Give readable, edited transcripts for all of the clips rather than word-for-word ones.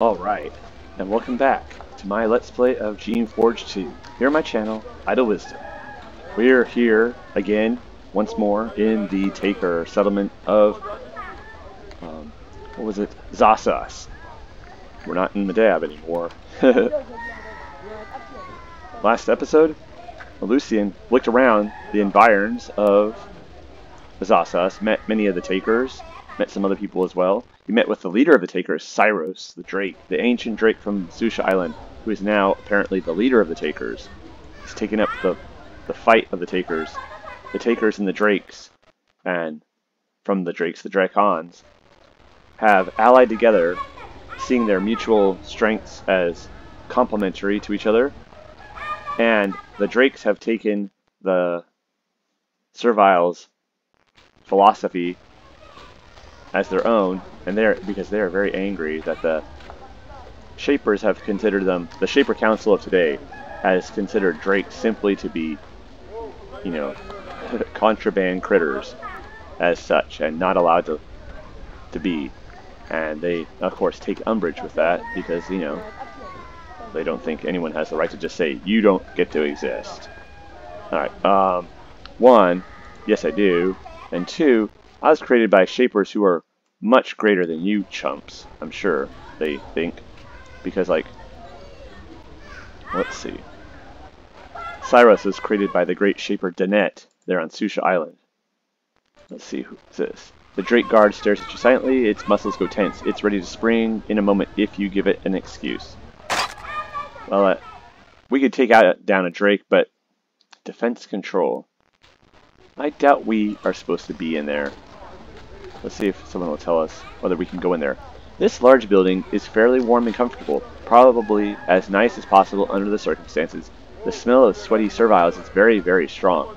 Alright, and welcome back to my Let's Play of Geneforge 2, here on my channel, Idle Wisdom. We're here, again, once more, in the Taker settlement of, what was it? Zhass-Uss. We're not in the dab anymore. Last episode, Lucian looked around the environs of Zhass-Uss, met many of the Takers, met some other people as well. He met with the leader of the Takers, Zhass-Uss, the Drake, the ancient Drake from Susha Island, who is now apparently the leader of the Takers. He's taken up the fight of the Takers. The Takers and the Drakes, and from the Drakes, the Drakons, have allied together, seeing their mutual strengths as complementary to each other, and the Drakes have taken the Servile's philosophy as their own, and because they are very angry that the Shapers have considered them, the Shaper Council of today has considered Drake simply to be, you know, contraband critters as such, and not allowed to be. And they, of course, take umbrage with that because, you know, they don't think anyone has the right to just say, you don't get to exist. Alright, one, yes I do, and two, I was created by Shapers who are much greater than you chumps, I'm sure, they think. Because, like, let's see. Zhass-Uss was created by the great Shaper Danet, there on Susha Island. Let's see, who's this? The Drake guard stares at you silently, its muscles go tense. It's ready to spring in a moment if you give it an excuse. Well, we could take down a Drake, but defense control. I doubt we are supposed to be in there. Let's see if someone will tell us whether we can go in there. This large building is fairly warm and comfortable, probably as nice as possible under the circumstances. The smell of sweaty serviles is very, very strong.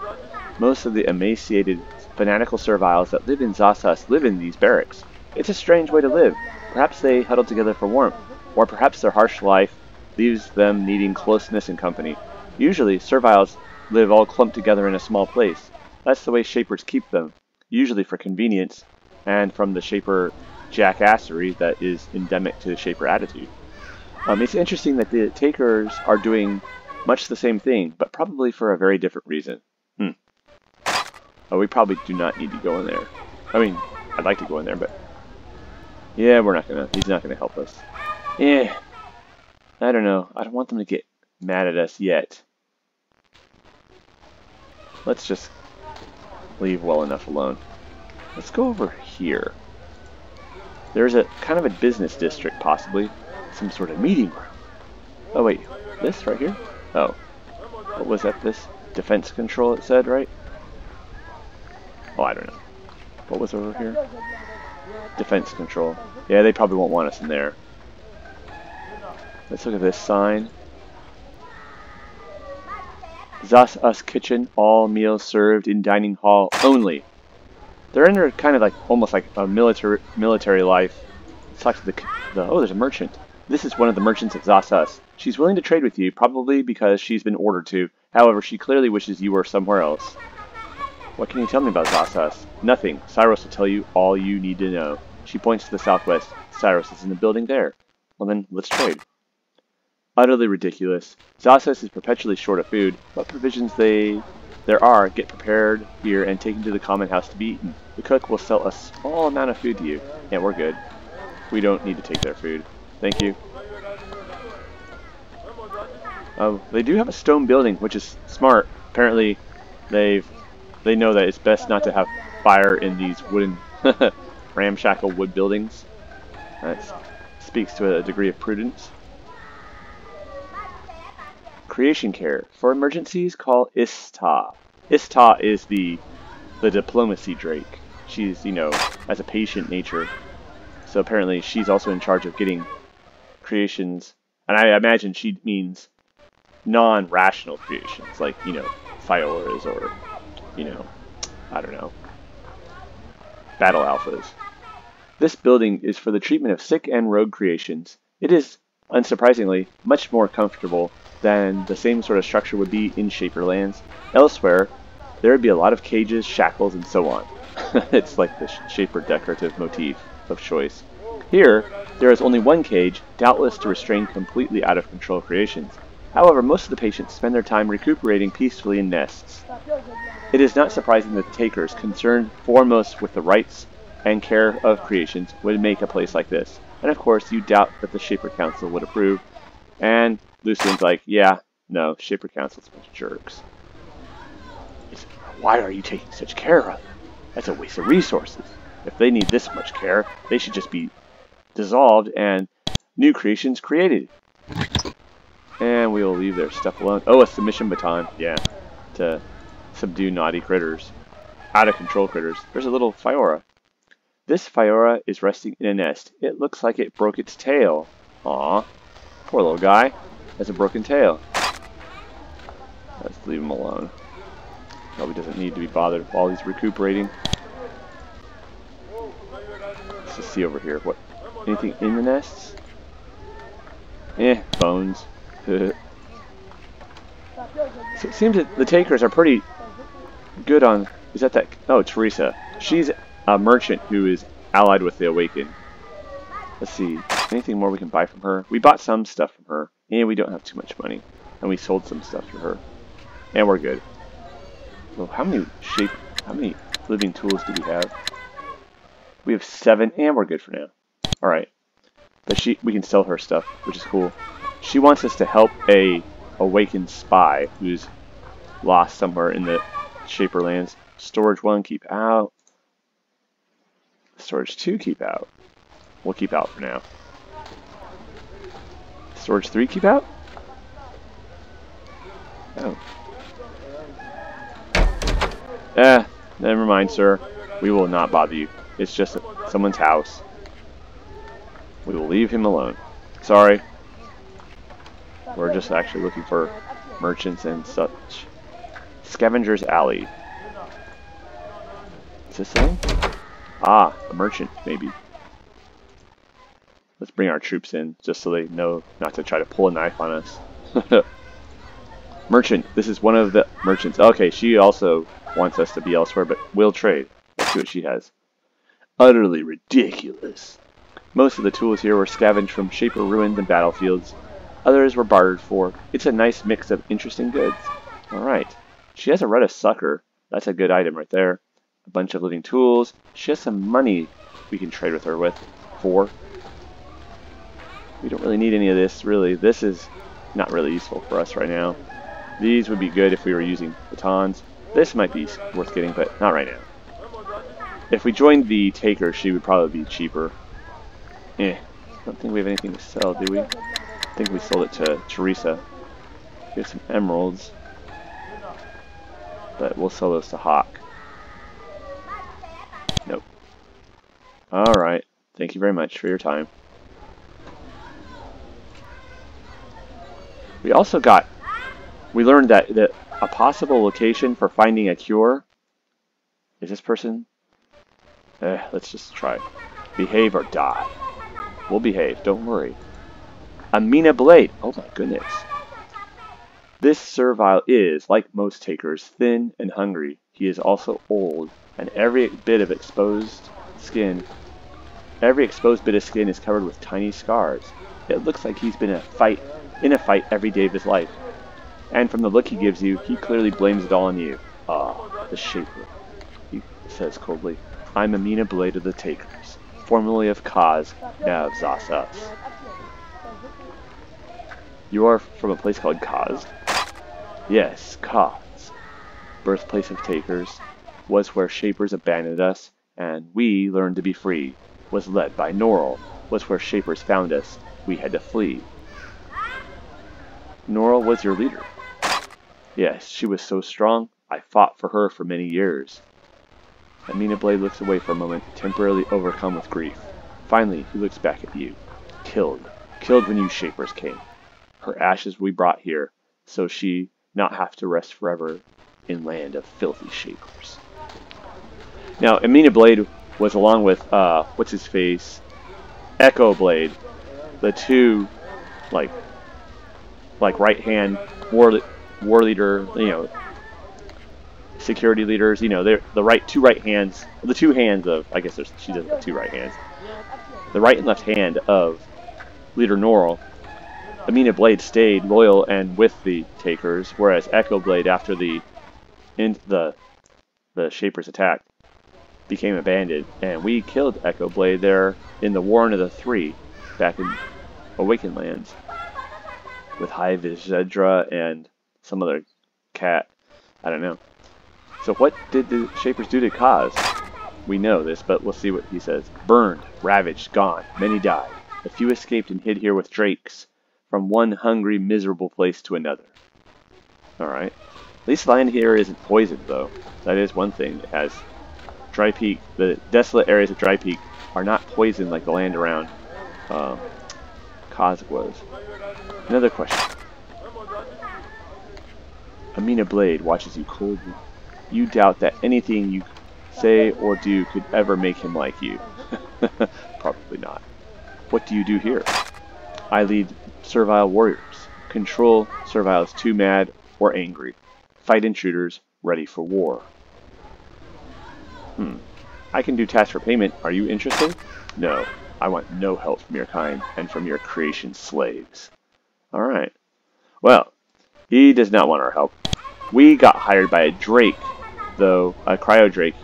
Most of the emaciated, fanatical serviles that live in Zhass-Uss live in these barracks. It's a strange way to live. Perhaps they huddle together for warmth, or perhaps their harsh life leaves them needing closeness and company. Usually, serviles live all clumped together in a small place. That's the way Shapers keep them, usually for convenience, and from the Shaper jackassery that is endemic to the Shaper attitude. It's interesting that the Takers are doing much the same thing, but probably for a very different reason. Oh, we probably do not need to go in there. I mean, I'd like to go in there, but yeah, he's not gonna help us. Yeah, I don't know. I don't want them to get mad at us yet. Let's just leave well enough alone. Let's go over here. There's a kind of a business district, possibly. Some sort of meeting room. Oh wait, this right here? Oh. What was that? This? Defense control, it said, right? Oh, I don't know. What was over here? Defense control. Yeah, they probably won't want us in there. Let's look at this sign. Zhass-Uss kitchen, all meals served in dining hall only. They're under kind of like, almost like a military life. Let's talk to oh, there's a merchant. This is one of the merchants of Zhass-Uss. She's willing to trade with you, probably because she's been ordered to. However, she clearly wishes you were somewhere else. What can you tell me about Zhass-Uss? Nothing. Zhass-Uss will tell you all you need to know. She points to the southwest. Zhass-Uss is in the building there. Well then, let's trade. Utterly ridiculous. Zhass-Uss is perpetually short of food. What provisions there are get prepared here and taken to the common house to be eaten. The cook will sell a small amount of food to you. Yeah, we're good. We don't need to take their food. Thank you. Oh, they do have a stone building, which is smart. Apparently, they know that it's best not to have fire in these wooden, ramshackle wood buildings. That speaks to a degree of prudence. Creation care. For emergencies, call Ista. Ista is the diplomacy Drake. She's, you know, has a patient nature. So apparently she's also in charge of getting creations. And I imagine she means non-rational creations, like, you know, Fioras or, you know, I don't know, battle alphas. This building is for the treatment of sick and rogue creations. It is, unsurprisingly, much more comfortable than the same sort of structure would be in Shaper lands. Elsewhere, there would be a lot of cages, shackles, and so on. It's like the Shaper decorative motif of choice. Here, there is only one cage, doubtless to restrain completely out of control creations. However, most of the patients spend their time recuperating peacefully in nests. It is not surprising that the takers, concerned foremost with the rights and care of creations, would make a place like this. And of course, you doubt that the Shaper Council would approve. And Lucien's like, yeah, no, Shaper Council's a bunch of jerks. Why are you taking such care of them? That's a waste of resources. If they need this much care, they should just be dissolved and new creations created. And we will leave their stuff alone. Oh, a submission baton. Yeah, to subdue naughty critters. Out of control critters. There's a little Fiora. This Fiora is resting in a nest. It looks like it broke its tail. Aw, poor little guy. Has a broken tail. Let's leave him alone. Probably doesn't need to be bothered while he's recuperating. Let's just see over here. What? Anything in the nests? Bones. So it seems that the takers are pretty good on... Is that? Oh, Teresa. She's a merchant who is allied with the Awakened. Let's see. Anything more we can buy from her? We bought some stuff from her. And we don't have too much money. And we sold some stuff to her. And we're good. Well, how many living tools do we have? We have 7, and we're good for now. Alright. But we can sell her stuff, which is cool. She wants us to help a awakened spy who's lost somewhere in the Shaper lands. Storage 1, keep out. Storage 2, keep out. We'll keep out for now. Storage 3, keep out? Oh. Never mind, sir. We will not bother you. It's just someone's house. We will leave him alone. Sorry. We're just actually looking for merchants and such. Scavenger's Alley. Is this thing? Ah, a merchant, maybe. Let's bring our troops in, just so they know not to try to pull a knife on us. Merchant. This is one of the merchants. Okay, she also wants us to be elsewhere, but we'll trade. Let's see what she has. Utterly ridiculous. Most of the tools here were scavenged from Shaper ruins and battlefields. Others were bartered for. It's a nice mix of interesting goods. Alright. She has a red of sucker. That's a good item right there. A bunch of living tools. She has some money we can trade with her for. We don't really need any of this, really. This is not really useful for us right now. These would be good if we were using batons. This might be worth getting, but not right now. If we joined the Taker, she would probably be cheaper. I don't think we have anything to sell, do we? I think we sold it to Teresa. We have some emeralds. But we'll sell those to Hawk. Nope. Alright. Thank you very much for your time. We also learned that a possible location for finding a cure. Is this person? Let's just try. Behave or die. We'll behave, don't worry. Amina Blade. Oh my goodness. This servile is, like most takers, thin and hungry. He is also old, and every exposed bit of skin is covered with tiny scars. It looks like he's been in a fight every day of his life. And from the look he gives you, he clearly blames it all on you. Ah, the Shaper, he says coldly. I'm Amina Blade of the Takers, formerly of Kaz, now of Zhass-Uss. You are from a place called Kaz? Yes, Kaz. Birthplace of Takers, was where Shapers abandoned us, and we learned to be free. Was led by Norl, was where Shapers found us. We had to flee. Norl was your leader? Yes, she was so strong, I fought for her for many years. Amina Blade looks away for a moment, temporarily overcome with grief. Finally, he looks back at you. Killed when you Shapers came. Her ashes we brought here, so she not have to rest forever in land of filthy Shapers. Now, Amina Blade was along with, what's his face? Echo Blade. The two, like right-hand war leader, security leaders. You know, they're the right two right hands, the two hands of. I guess she doesn't have two right hands. The right and left hand of Leader Norrell. Amina Blade stayed loyal and with the Takers, whereas Echo Blade, after the Shapers attack, became abandoned, and we killed Echo Blade there in the Warren of the Three, back in Awakened Lands, with High Vizedra and some other cat. I don't know. So what did the Shapers do to Kaz? We know this, but we'll see what he says. Burned, ravaged, gone. Many died. A few escaped and hid here with drakes, from one hungry, miserable place to another. Alright. At least land here isn't poisoned, though. That is one thing. It has Dry Peak. The desolate areas of Dry Peak are not poisoned like the land around Kaz was. Another question. Amina Blade watches you coldly. You doubt that anything you say or do could ever make him like you. Probably not. What do you do here? I lead servile warriors. Control serviles too mad or angry. Fight intruders, ready for war. I can do tasks for payment. Are you interested? No. I want no help from your kind and from your creation slaves. Alright. Well, he does not want our help. We got hired by a Drake, though, a Cryo Drake,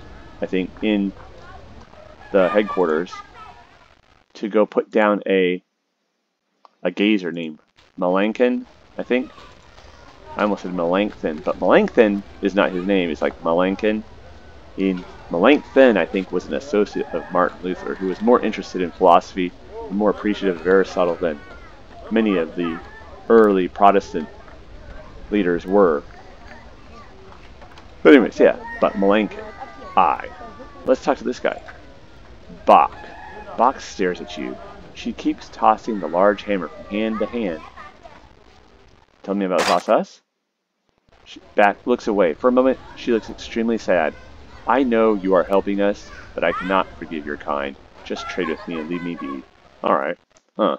I think, in the headquarters to go put down a gazer named Melanchthon, I think. I almost said Melanchthon, but Melanchthon is not his name. It's like Melanchthon. Melanchthon, I think, was an associate of Martin Luther, who was more interested in philosophy and more appreciative of Aristotle than many of the early Protestant leaders were. But anyways, yeah, but Melanchthon. Let's talk to this guy. Bach. Bach stares at you. She keeps tossing the large hammer from hand to hand. Tell me about Zhass-Uss? Bach looks away. For a moment, she looks extremely sad. I know you are helping us, but I cannot forgive your kind. Just trade with me and leave me be. Alright. Huh.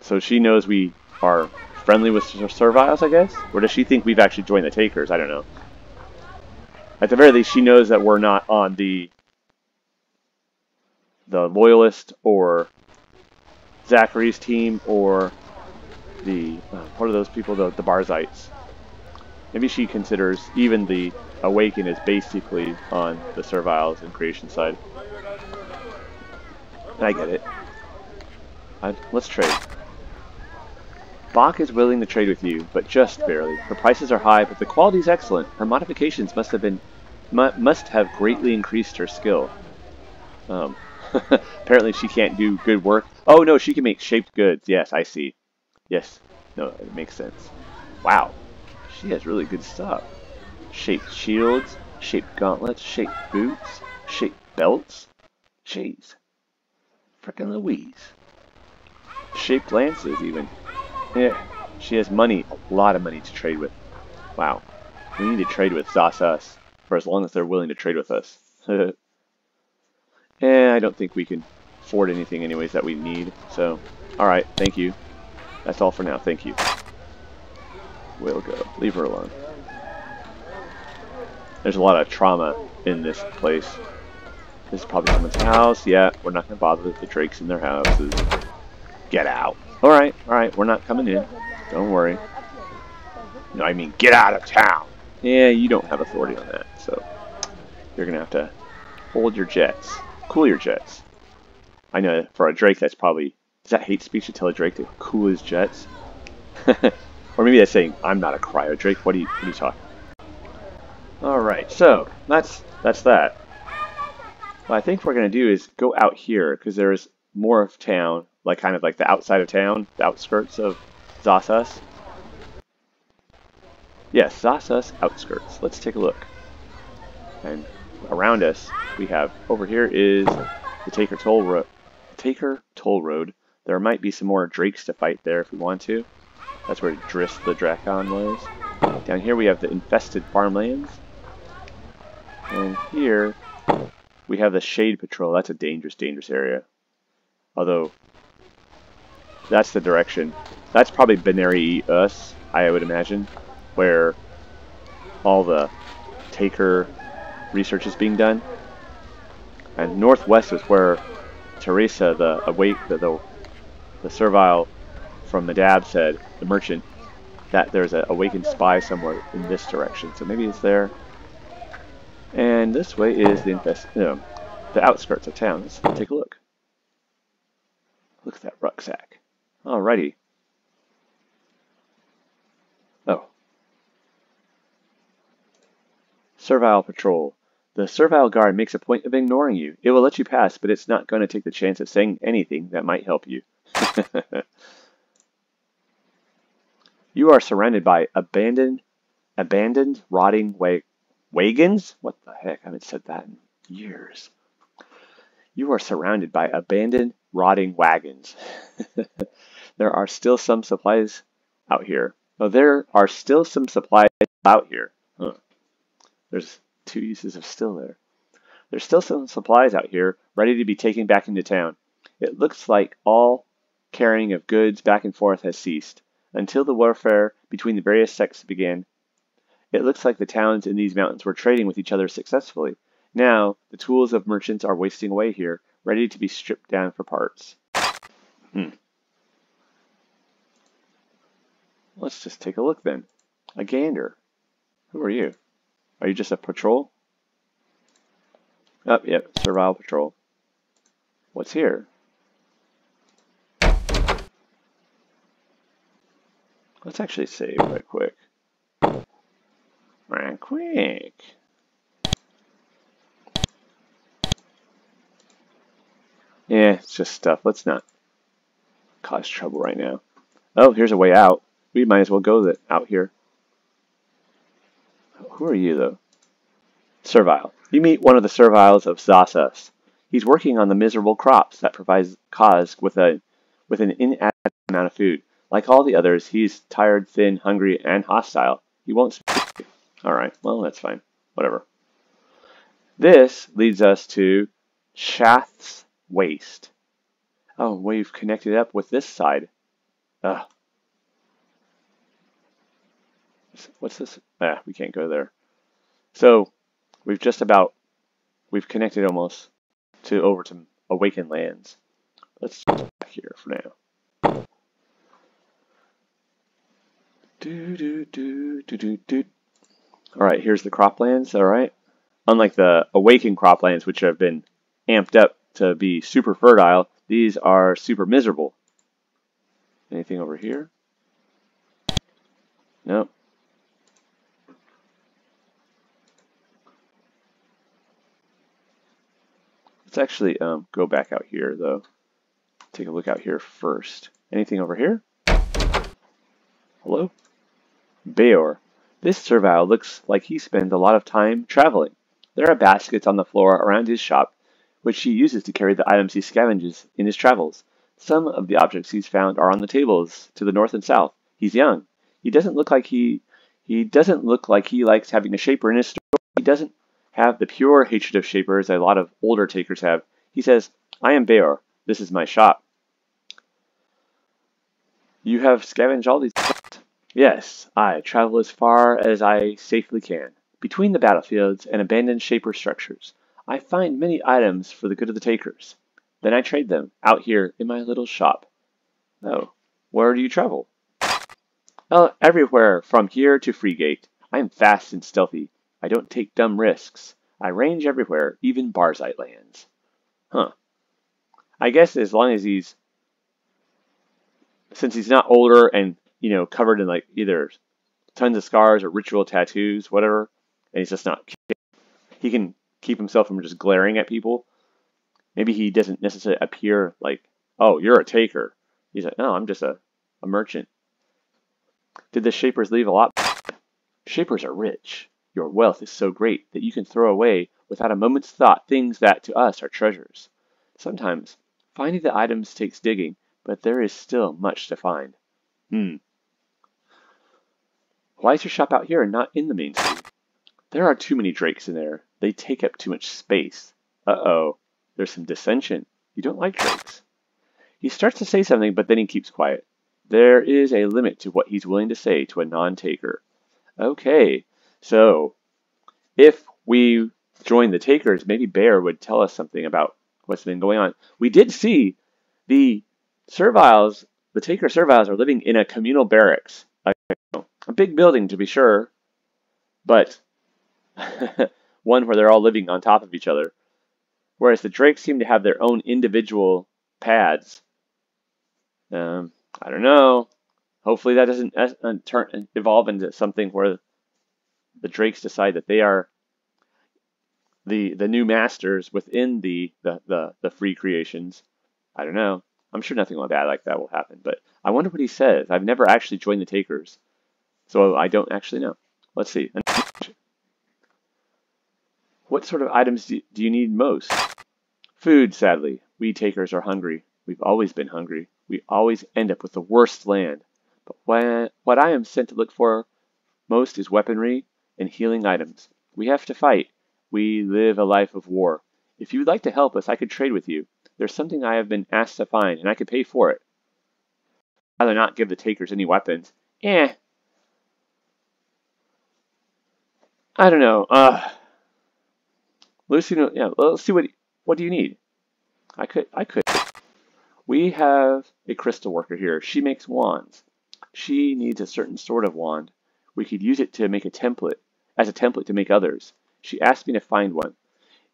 So she knows we are friendly with serviles, I guess? Or does she think we've actually joined the Takers? I don't know. At the very least, she knows that we're not on the Loyalist or Zachary's team or the, what are those people? The Barzites. Maybe she considers even the Awaken is basically on the Serviles and Creation side. I get it. Let's trade. Bach is willing to trade with you, but just barely. Her prices are high, but the quality is excellent. Her modifications must have greatly increased her skill. Apparently she can't do good work. Oh no, she can make shaped goods. Yes, I see. Yes. No, it makes sense. Wow. She has really good stuff. Shaped shields, shaped gauntlets, shaped boots, shaped belts. Jeez. Frickin' Louise. Shaped lances, even. Yeah. She has money, a lot of money to trade with. Wow. We need to trade with Zhass-Uss, for as long as they're willing to trade with us. I don't think we can afford anything anyways that we need, so, alright, thank you. That's all for now, thank you. We'll go. Leave her alone. There's a lot of trauma in this place. This is probably someone's house. Yeah, we're not going to bother with the Drakes in their houses. Get out. Alright, we're not coming in. Don't worry. No, I mean, get out of town. Yeah, you don't have authority on that, so you're going to have to hold your jets. Cool your jets. I know for a Drake that's probably... Is that hate speech to tell a Drake to cool his jets? Or maybe that's saying, I'm not a cryo Drake. What are you talking about? Alright, so that's that. What I think we're going to do is go out here, because there's more of town, like kind of like the outside of town, the outskirts of Zhass-Uss. Yes, Zhass-Uss outskirts. Let's take a look. And around us, we have, over here is the Taker Toll Road. There might be some more Drakes to fight there if we want to. That's where Driss the Drakon was. Down here we have the infested farmlands. And here we have the Shade Patrol. That's a dangerous, dangerous area. Although, that's the direction. That's probably Binary Us, I would imagine, where all the taker research is being done. And northwest is where Teresa, the servile from Madab, said, the merchant, that there's an awakened spy somewhere in this direction. So maybe it's there. And this way is the outskirts of town. Let's take a look. Look at that rucksack. Alrighty. Oh. Servile patrol. The servile guard makes a point of ignoring you. It will let you pass, but it's not going to take the chance of saying anything that might help you. You are surrounded by abandoned, rotting wagons? What the heck? I haven't said that in years. You are surrounded by abandoned, rotting wagons. There are still some supplies out here. Oh, there are still some supplies out here. Huh. There's 2 uses of still there. There's still some supplies out here ready to be taken back into town. It looks like all carrying of goods back and forth has ceased. Until the warfare between the various sects began, it looks like the towns in these mountains were trading with each other successfully. Now, the tools of merchants are wasting away here, ready to be stripped down for parts. Let's just take a look then. A gander. Who are you? Are you just a patrol? Oh, yep, Servile Patrol. What's here? Let's actually save right quick. Right quick. Yeah, it's just stuff. Let's not cause trouble right now. Oh, here's a way out. We might as well go out here. Who are you, though? Servile. You meet one of the serviles of Zhass-Uss. He's working on the miserable crops that provides cause with an inadequate amount of food. Like all the others, he's tired, thin, hungry, and hostile. He won't speak. Alright, well, that's fine. Whatever. This leads us to Zhass-Uss. Oh, we've connected up with this side. Ugh. What's this? We can't go there. So, we've connected almost over to Awakened Lands. Let's just back here for now. Alright, here's the croplands, alright? Unlike the Awakened croplands, which have been amped up to be super fertile, these are super miserable. Anything over here? Nope. Let's actually go back out here, though. Take a look out here first. Anything over here? Hello? Beor. This servile looks like he spends a lot of time traveling. There are baskets on the floor around his shop, which he uses to carry the items he scavenges in his travels. Some of the objects he's found are on the tables to the north and south. He's young. He doesn't look like he likes having a shaper in his store. He doesn't have the pure hatred of shapers a lot of older takers have. He says, I am Beor. This is my shop. You have scavenged all these. Yes, I travel as far as I safely can. Between the battlefields and abandoned shaper structures, I find many items for the good of the takers. Then I trade them out here in my little shop. Oh, where do you travel? Everywhere from here to Freegate. I am fast and stealthy. I don't take dumb risks. I range everywhere, even Barzite lands. Huh. I guess as long as since he's not older and, covered in like either tons of scars or ritual tattoos, whatever, and he's just not, he can keep himself from just glaring at people. Maybe he doesn't necessarily appear like, oh, you're a taker. He's like, no, I'm just a merchant. Did the Shapers leave a lot? Shapers are rich. Your wealth is so great that you can throw away without a moment's thought things that to us are treasures. Sometimes finding the items takes digging, but there is still much to find. Why is your shop out here and not in the main city? There are too many drakes in there. They take up too much space. Uh-oh. There's some dissension. You don't like drakes. He starts to say something, but then he keeps quiet. There is a limit to what he's willing to say to a non-taker. Okay, So, if we join the takers, maybe Bear would tell us something about what's been going on. We did see the serviles, the taker serviles are living in a communal barracks. A big building to be sure, but one where they're all living on top of each other. Whereas the drakes seem to have their own individual pads. I don't know. Hopefully that doesn't evolve into something where the drakes decide that they are the new masters within the free creations. I don't know. I'm sure nothing bad like that will happen, but I wonder what he says. I've never actually joined the takers, so I don't actually know. Let's see. What sort of items do you need most? Food, sadly. We takers are hungry. We've always been hungry. We always end up with the worst land. But what I am sent to look for most is weaponry and healing items. We have to fight. We live a life of war. If you would like to help us, I could trade with you. There's something I have been asked to find, and I could pay for it. I'd rather not give the takers any weapons. I don't know. Lucy, yeah, let's see what do you need? I could. We have a crystal worker here. She makes wands. She needs a certain sort of wand. We could use it to make a template, as a template to make others. She asked me to find one.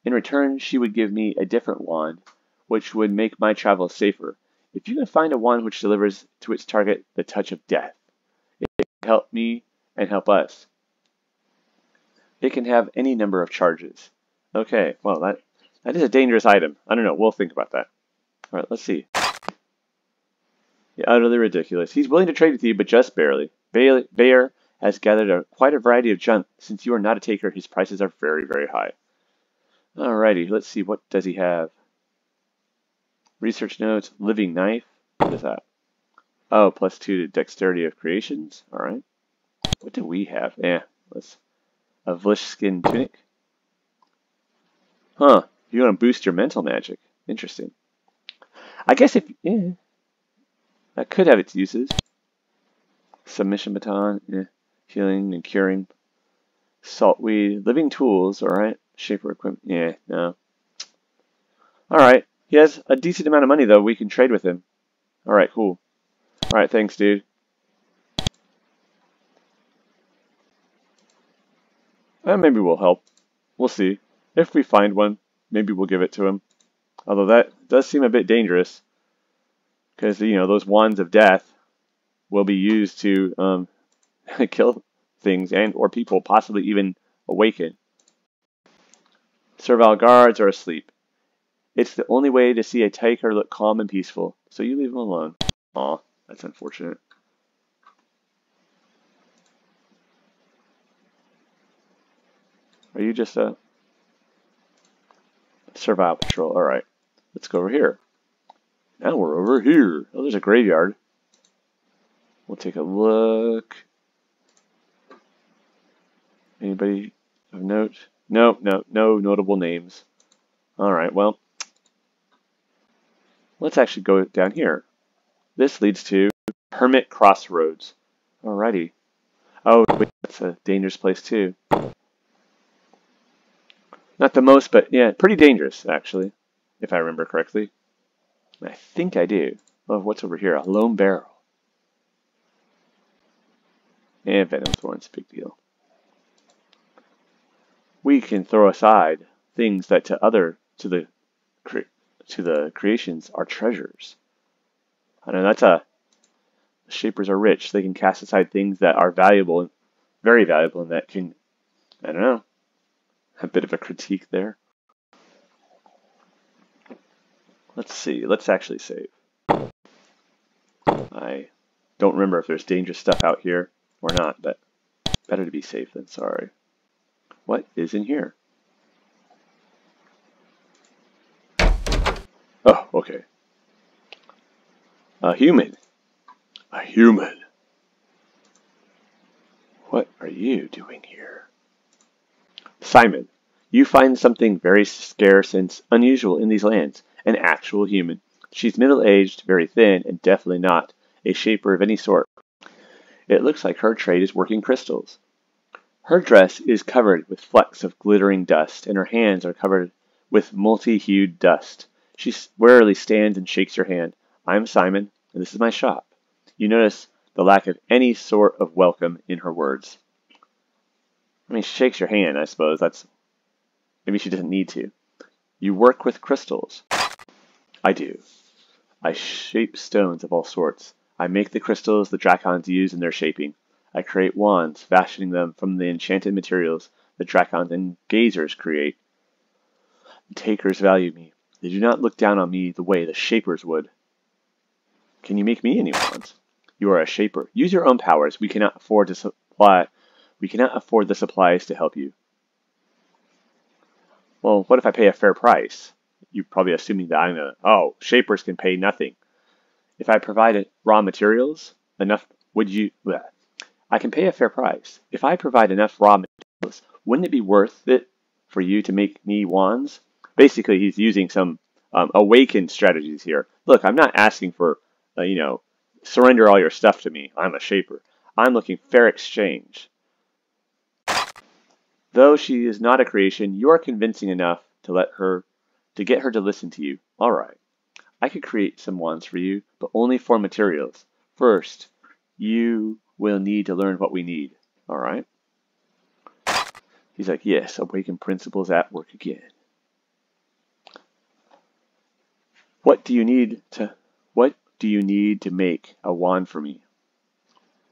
In return, she would give me a different wand, which would make my travels safer. If you can find a wand which delivers to its target the touch of death, it can help me and help us. It can have any number of charges. Okay, well, that is a dangerous item. I don't know. We'll think about that. All right, let's see. Yeah, utterly ridiculous. He's willing to trade with you, but just barely. Bayer has gathered quite a variety of junk. Since you are not a taker, his prices are very, very high. Alrighty, let's see. What does he have? Research notes, living knife. What is that? Oh, +2 to dexterity of creations. Alright. What do we have? A Vlish skin tunic. Huh. You want to boost your mental magic. Interesting. I guess that could have its uses. Submission baton, healing and curing. Saltweed, living tools, alright. Shaper equipment, no. Alright, he has a decent amount of money though, we can trade with him. Alright, cool. Alright, thanks dude. Maybe we'll help. We'll see. If we find one, maybe we'll give it to him. Although that does seem a bit dangerous. Because, those wands of death will be used to kill things and or people, possibly even awaken. Servile guards are asleep. It's the only way to see a taker look calm and peaceful, so you leave him alone. Aw, that's unfortunate. Are you just a servile patrol? Alright, let's go over here. Now we're over here. Oh, there's a graveyard. We'll take a look. Anybody of note? No notable names. Alright, well, let's actually go down here. This leads to Hermit Crossroads. Alrighty. Oh, wait, that's a dangerous place too. Not the most, but yeah, pretty dangerous, actually, if I remember correctly. I think I do. Oh, what's over here? A lone barrel. And venom thorns, big deal. We can throw aside things that to the creations are treasures. I know the shapers are rich. They can cast aside things that are valuable, very valuable, and that can, I don't know, a bit of a critique there. Let's see. Let's actually save. I don't remember if there's dangerous stuff out here or not, but better to be safe than sorry. What is in here? Oh, okay. A human. A human. What are you doing here? Simon, you find something very scarce and unusual in these lands. An actual human. She's middle-aged, very thin, and definitely not a shaper of any sort. It looks like her trade is working crystals. Her dress is covered with flecks of glittering dust, and her hands are covered with multi-hued dust. She warily stands and shakes your hand. I'm Simon, and this is my shop. You notice the lack of any sort of welcome in her words. I mean, she shakes your hand, I suppose. Maybe she doesn't need to. You work with crystals. I do. I shape stones of all sorts. I make the crystals the Drakons use in their shaping. I create wands, fashioning them from the enchanted materials the Drakons and Gazers create. The Takers value me. They do not look down on me the way the Shapers would. Can you make me any wands? You are a Shaper. Use your own powers. We cannot afford the supplies to help you. Well, what if I pay a fair price? You're probably assuming that Shapers can pay nothing. If I provided raw materials, I can pay a fair price. If I provide enough raw materials, wouldn't it be worth it for you to make me wands? Basically, he's using some awakened strategies here. Look, I'm not asking for, surrender all your stuff to me. I'm a Shaper. I'm looking fair exchange. Though she is not a creation, you are convincing enough to get her to listen to you. All right. I could create some wands for you, but only for materials. First, you will need to learn what we need. All right? He's like, yes, awakened principles at work again. What do you need to make a wand for me?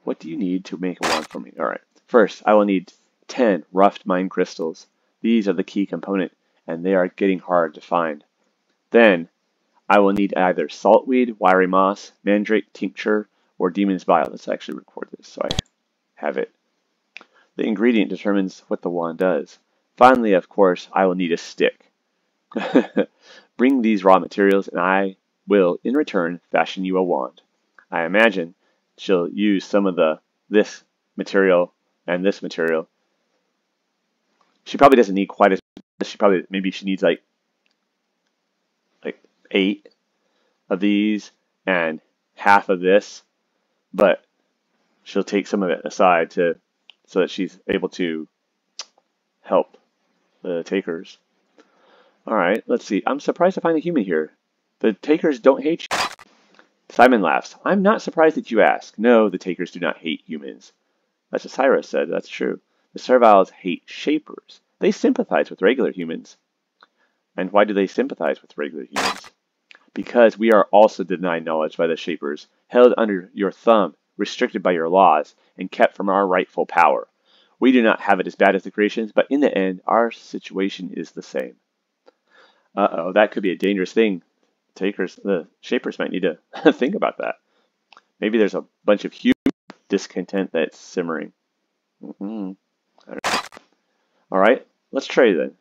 What do you need to make a wand for me? All right. First, I will need 10 roughed mine crystals. These are the key component, and they are getting hard to find. Then, I will need either saltweed, wiry moss, mandrake tincture, or demon's bile. Let's actually record this so I have it. The ingredient determines what the wand does. Finally, of course, I will need a stick. Bring these raw materials, and I will, in return, fashion you a wand. I imagine she'll use some of this material and this material. She probably doesn't need quite as much. Maybe she needs like 8 of these and half of this, but she'll take some of it aside so that she's able to help the Takers. All right, let's see. I'm surprised to find a human here. The Takers don't hate you. Simon laughs. I'm not surprised that you ask. No, the Takers do not hate humans. That's what Cyrus said. That's true. The Serviles hate Shapers. They sympathize with regular humans. And why do they sympathize with regular humans? Because we are also denied knowledge by the Shapers, held under your thumb, restricted by your laws, and kept from our rightful power. We do not have it as bad as the creations, but in the end, our situation is the same. Uh-oh, that could be a dangerous thing. The Shapers might need to think about that. Maybe there's a bunch of human discontent that's simmering. All right, let's trade then.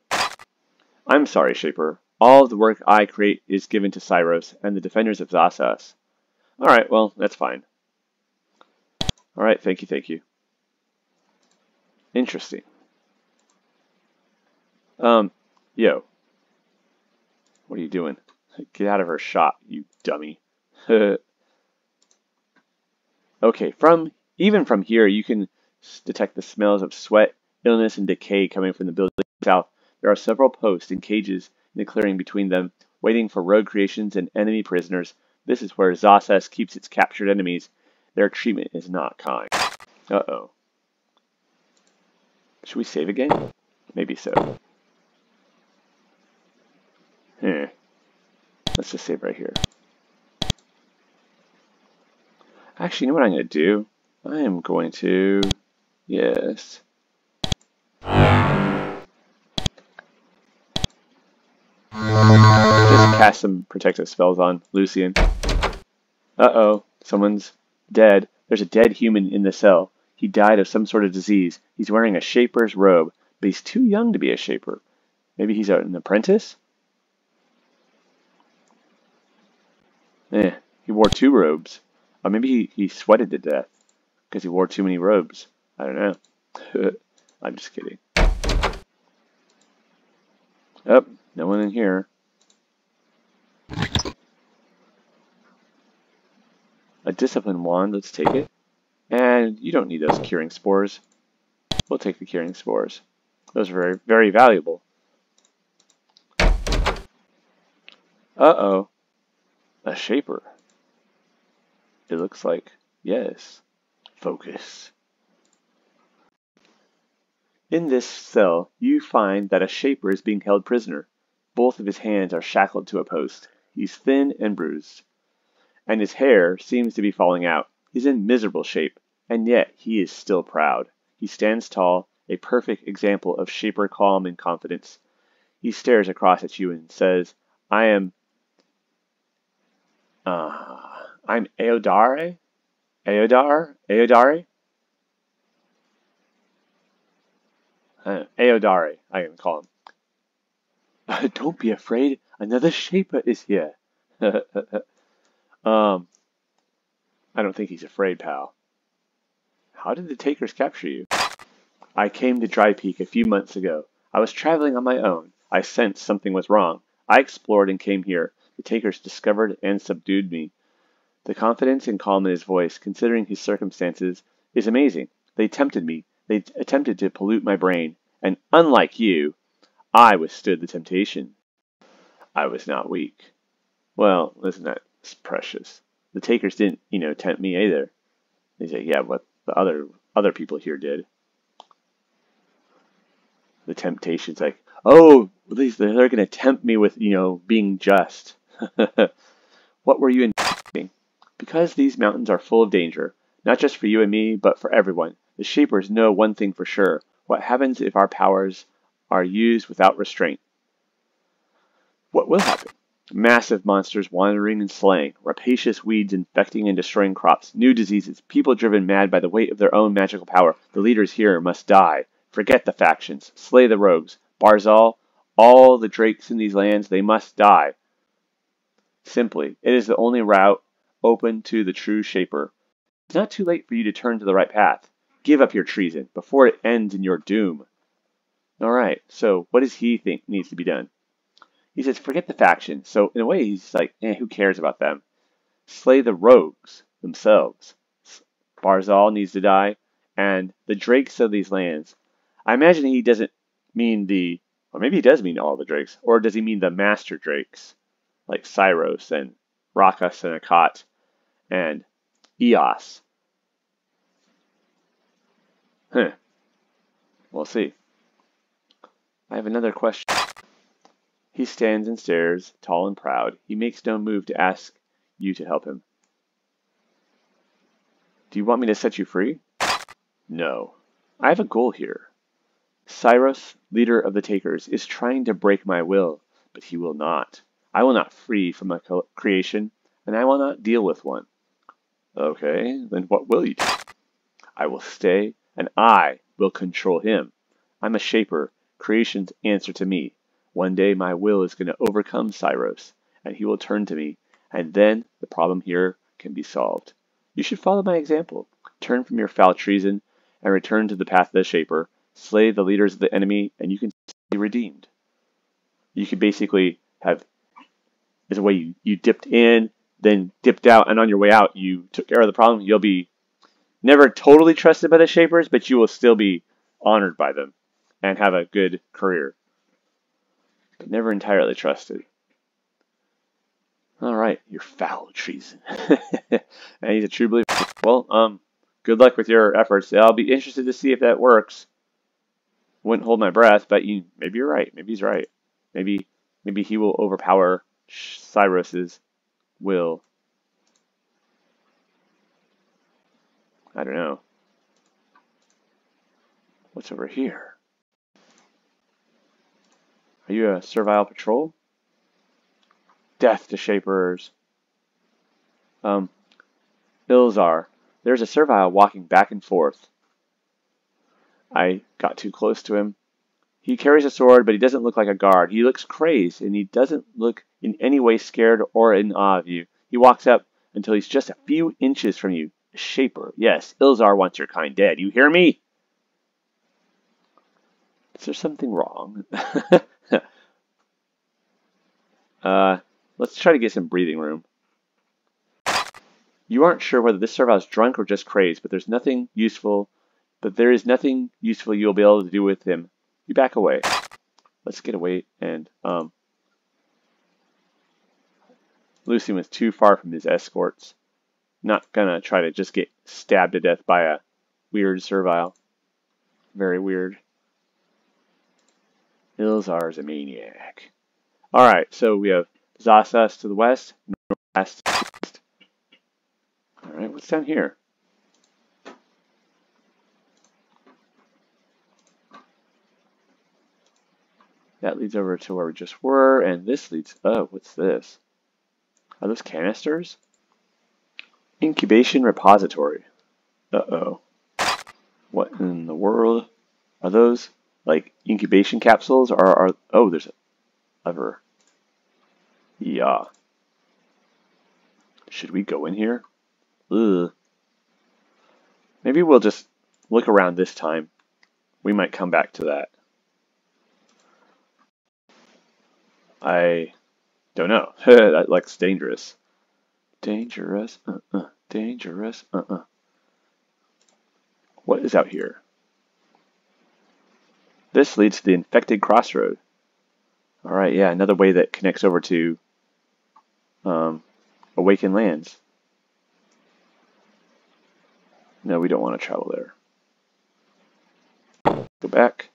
I'm sorry, Shaper. All of the work I create is given to Zhass-Uss and the defenders of Zhass-Uss. All right, well, that's fine. All right, thank you. Interesting. Yo. What are you doing? Get out of her shop, you dummy. Okay, even from here, you can detect the smells of sweat, illness, and decay coming from the building south. There are several posts and cages in the clearing between them, waiting for rogue creations and enemy prisoners. This is where Zhass-Uss keeps its captured enemies. Their treatment is not kind. Uh-oh. Should we save again? Maybe so. Let's just save right here. Actually, you know what I'm going to do? I am going to... Yes. Just cast some protective spells on Lucian. Uh-oh. Someone's dead. There's a dead human in the cell. He died of some sort of disease. He's wearing a Shaper's robe, but he's too young to be a Shaper. Maybe he's an apprentice? He wore 2 robes. Or maybe he sweated to death because he wore too many robes. I don't know. I'm just kidding. Oh, no one in here. A discipline wand, let's take it. And you don't need those curing spores. We'll take the curing spores. Those are very, very valuable. Uh-oh. A shaper. It looks like. Yes. Focus. In this cell, you find that a shaper is being held prisoner. Both of his hands are shackled to a post. He's thin and bruised, and his hair seems to be falling out. He's in miserable shape, and yet he is still proud. He stands tall, a perfect example of shaper calm and confidence. He stares across at you and says, I'm Aodare? Aodare? Aodare, I can call him. Don't be afraid, another shaper is here. I don't think he's afraid, pal. How did the takers capture you? I came to Dry Peak a few months ago. I was traveling on my own. I sensed something was wrong. I explored and came here. The takers discovered and subdued me. The confidence and calm in his voice, considering his circumstances, is amazing. They tempted me. They attempted to pollute my brain. And unlike you, I withstood the temptation. I was not weak. Well, isn't that precious? The takers didn't, tempt me either. They say, yeah, but the other people here did. The temptation's like, oh, at least they're going to tempt me with, being just. What were you intending? Because these mountains are full of danger, not just for you and me, but for everyone. The Shapers know one thing for sure. What happens if our powers are used without restraint? What will happen? Massive monsters wandering and slaying, rapacious weeds infecting and destroying crops, new diseases, people driven mad by the weight of their own magical power. The leaders here must die. Forget the factions. Slay the rogues. Barzal, all the drakes in these lands, they must die. Simply, it is the only route open to the true Shaper. It's not too late for you to turn to the right path. Give up your treason before it ends in your doom. Alright, so what does he think needs to be done? He says, forget the faction. So in a way, he's like, who cares about them? Slay the rogues themselves. Barzal needs to die, and the drakes of these lands. I imagine he doesn't mean or maybe he does mean all the drakes, or does he mean the master drakes, like Zhass-Uss and Rakas and Akat and Eos? We'll see. I have another question. He stands and stares, tall and proud. He makes no move to ask you to help him. Do you want me to set you free? No. I have a goal here. Zhass-Uss, leader of the Takers, is trying to break my will, but he will not. I will not free from a creation, and I will not deal with one. Okay, then what will you do? I will stay, and I will control him. I'm a Shaper. Creation's answer to me. One day my will is going to overcome Zhass-Uss, and he will turn to me, and then the problem here can be solved. You should follow my example. Turn from your foul treason, and return to the path of the Shaper. Slay the leaders of the enemy, and you can be redeemed. You could basically have, as a way you dipped in, then dipped out, and on your way out you took care of the problem. You'll be never totally trusted by the Shapers, but you will still be honored by them and have a good career. But never entirely trusted. Alright, your foul treason. And he's a true believer. Well, good luck with your efforts. I'll be interested to see if that works. Wouldn't hold my breath, but maybe you're right. Maybe he's right. Maybe he will overpower Zhass-Uss's will. I don't know. What's over here? Are you a servile patrol? Death to Shapers. Ilzar. There's a servile walking back and forth. I got too close to him. He carries a sword, but he doesn't look like a guard. He looks crazed, and he doesn't look in any way scared or in awe of you. He walks up until he's just a few inches from you. A Shaper. Yes, Ilzar wants your kind dead. You hear me? Is there something wrong? Let's try to get some breathing room. You aren't sure whether this servile is drunk or just crazed, but there's nothing useful but there is nothing useful you'll be able to do with him. You back away. Let's get away. And Lucian was too far from his escorts. Not gonna try to just get stabbed to death by a weird servile. Very weird. Ilzar's a maniac. Alright, so we have Zhass-Uss to the west, northwest. Alright, what's down here? That leads over to where we just were, and this leads... Oh, what's this? Are those canisters? Incubation repository. Uh-oh. What in the world? Are those, like, incubation capsules? Or are... Oh, there's a lever. Yeah. Should we go in here? Ugh. Maybe we'll just look around this time. We might come back to that. I don't know. That looks dangerous. Dangerous. Dangerous. What is out here? This leads to the infected crossroad. Alright, yeah, another way that connects over to Awakened Lands. No, we don't want to travel there. Go back.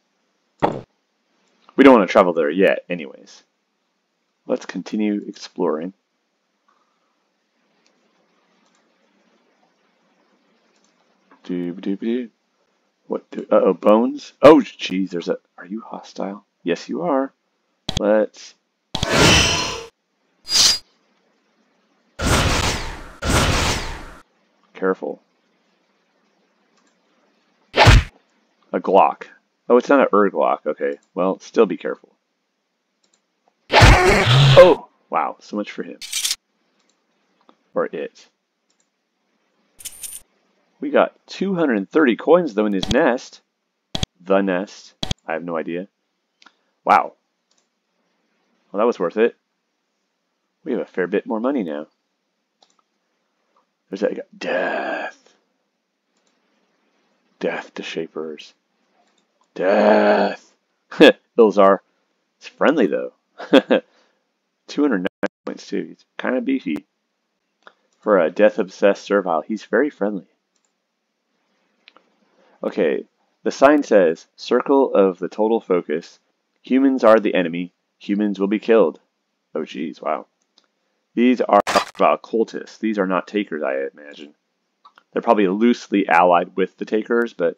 We don't want to travel there yet, anyways. Let's continue exploring. What? Uh-oh, bones? Oh, jeez, there's a... Are you hostile? Yes, you are. Let's... Careful. A Glock. Oh, it's not an Glock. Okay, well, still be careful. Oh, wow, so much for him. Or it. We got 230 coins, though, in his nest. The nest. I have no idea. Wow. Well, that was worth it. We have a fair bit more money now. There's that guy. Death. Death to Shapers. Death. Ilzar. It's friendly, though. 209 points, too. He's kind of beefy. For a death-obsessed servile, he's very friendly. Okay, the sign says, Circle of the Total Focus. Humans are the enemy. Humans will be killed. Oh, geez, wow. These are cultists. These are not takers, I imagine. They're probably loosely allied with the takers, but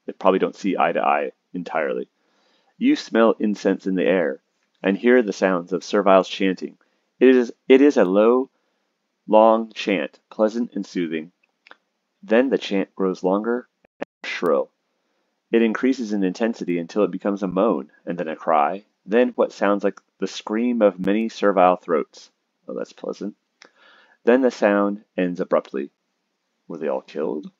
they probably don't see eye to eye entirely. You smell incense in the air, and hear the sounds of serviles chanting. It is a low, long chant, pleasant and soothing. Then the chant grows longer and shrill. It increases in intensity until it becomes a moan, and then a cry, then what sounds like the scream of many servile throats. Oh, that's pleasant. Then the sound ends abruptly. Were they all killed?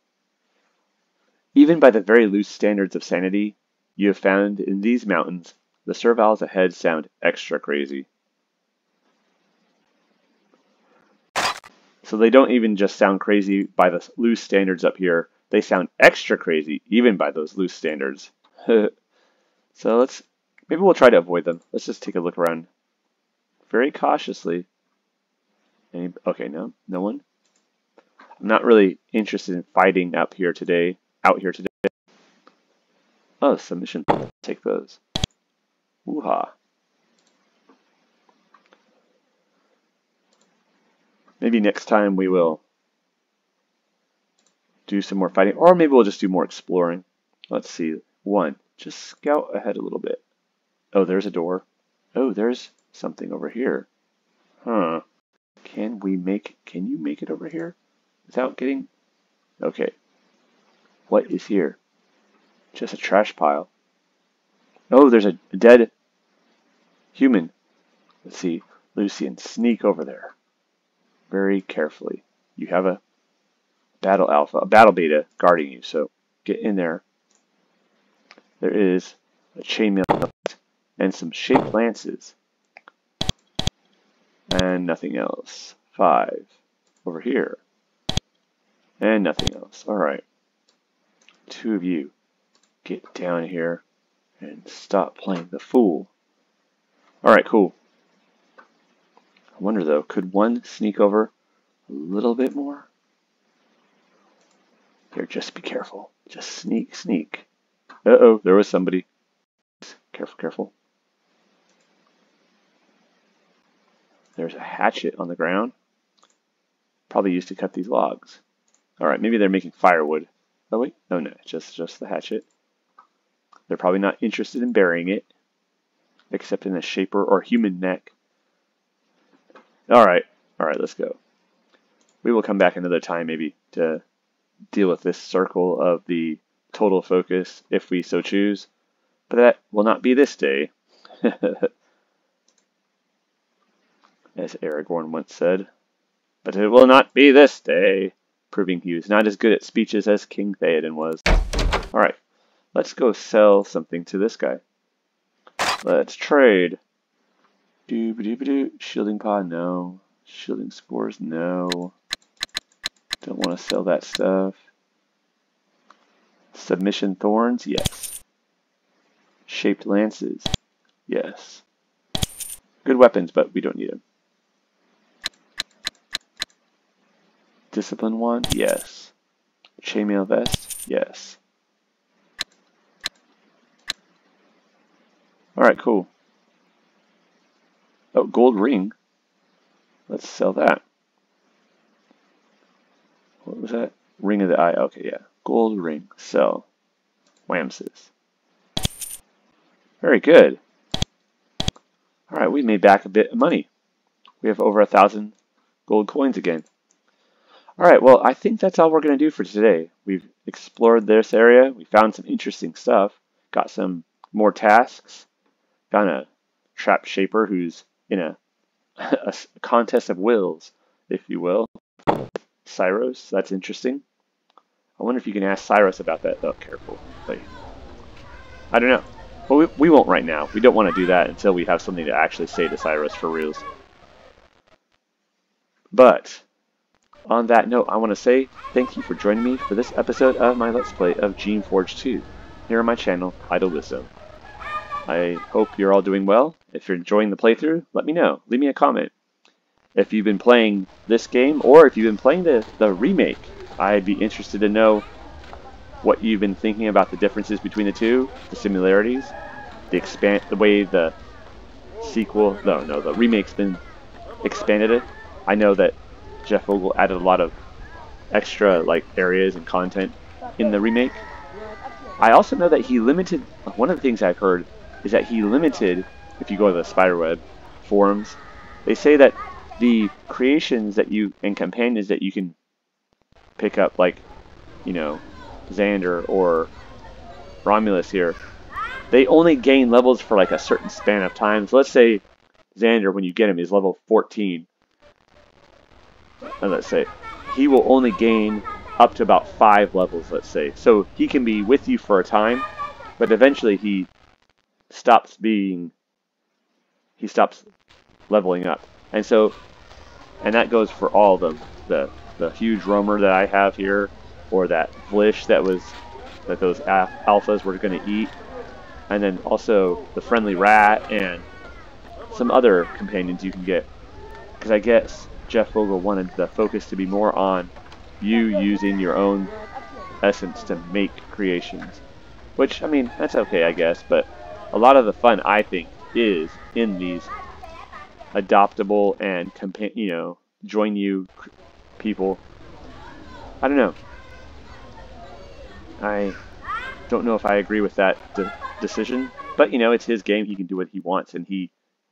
Even by the very loose standards of sanity you have found in these mountains, the serviles ahead sound extra crazy. So they don't even just sound crazy by the loose standards up here. They sound extra crazy, even by those loose standards. So maybe we'll try to avoid them. Let's just take a look around very cautiously. Okay, no one. I'm not really interested in fighting out here today. Oh, submission. Take those. Woo-ha. Maybe next time we will do some more fighting, or maybe we'll just do more exploring. Let's see. One, just scout ahead a little bit. Oh, there's a door. Oh, there's something over here. Huh. Can you make it over here without getting... Okay. What is here? Just a trash pile. Oh, there's a dead human. Let's see. Lucian, sneak over there. Very carefully. You have a battle alpha, a battle beta guarding you, so get in there. There is a chainmail and some shaped lances. And nothing else. 5. Over here. And nothing else. Alright. Two of you, get down here and stop playing the fool. Alright, cool. I wonder though, could one sneak over a little bit more? Here, just be careful. Just sneak, sneak. Uh-oh, there was somebody. Careful, careful. There's a hatchet on the ground. Probably used to cut these logs. Alright, maybe they're making firewood. Oh wait, oh no, just the hatchet. They're probably not interested in burying it, except in a shaper or human neck. Alright, let's go. We will come back another time maybe to deal with this circle of the total focus if we so choose. But that will not be this day. As Aragorn once said. But it will not be this day. Proving he was not as good at speeches as King Theoden was. Alright, let's go sell something to this guy. Let's trade. Doo-ba-doo-ba-doo. Shielding pod, no. Shielding spores, no. Don't want to sell that stuff. Submission thorns, yes. Shaped lances, yes. Good weapons, but we don't need them. Discipline wand, yes. Chainmail vest, yes. Alright, cool. Oh, gold ring. Let's sell that. What was that? Ring of the eye. Okay, yeah. Gold ring. Sell. Whamses. Very good. Alright, we made back a bit of money. We have over 1,000 gold coins again. Alright, well, I think that's all we're going to do for today. We've explored this area. We found some interesting stuff. Got some more tasks. Found a trap shaper who's in a contest of wills, if you will. Zhass-Uss, that's interesting. I wonder if you can ask Zhass-Uss about that. Oh, careful. Wait. I don't know. Well, we won't right now. We don't want to do that until we have something to actually say to Zhass-Uss for reals. But on that note, I want to say thank you for joining me for this episode of my Let's Play of Geneforge 2 here on my channel, Idle Wisdom. I hope you're all doing well. If you're enjoying the playthrough, let me know. Leave me a comment. If you've been playing this game, or if you've been playing the remake, I'd be interested to know what you've been thinking about the differences between the two, the similarities, the way the the remake's been expanded. I know that Jeff Vogel added a lot of extra areas and content in the remake. I also know that he limited, one of the things I've heard is that he limited, if you go to the Spiderweb forums, they say that the creations that and companions that you can pick up, like, you know, Xander or Romulus here, they only gain levels for like a certain span of time. So let's say Xander, when you get him, is level 14. And let's say he will only gain up to about 5 levels, let's say. So he can be with you for a time, but eventually he stops leveling up. And that goes for all of them. The huge roamer that I have here, or that Vlish that those alphas were going to eat, and then also the friendly rat and some other companions you can get. Because I guess Jeff Vogel wanted the focus to be more on you using your own essence to make creations. Which, I mean, that's okay, I guess, but a lot of the fun, I think, is in these adoptable and, join you people. I don't know. I don't know if I agree with that decision, but it's his game. He can do what he wants, and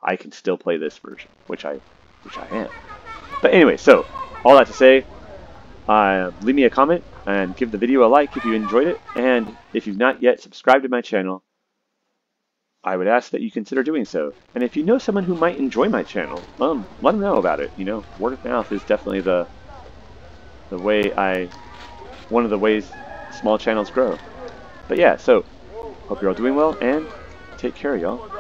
I can still play this version, which I am. But anyway, so all that to say, leave me a comment and give the video a like if you enjoyed it, and if you've not yet subscribed to my channel, I would ask that you consider doing so. And if you know someone who might enjoy my channel, let them know about it. Word of mouth is definitely one of the ways small channels grow. But yeah, so hope you're all doing well, and take care, y'all.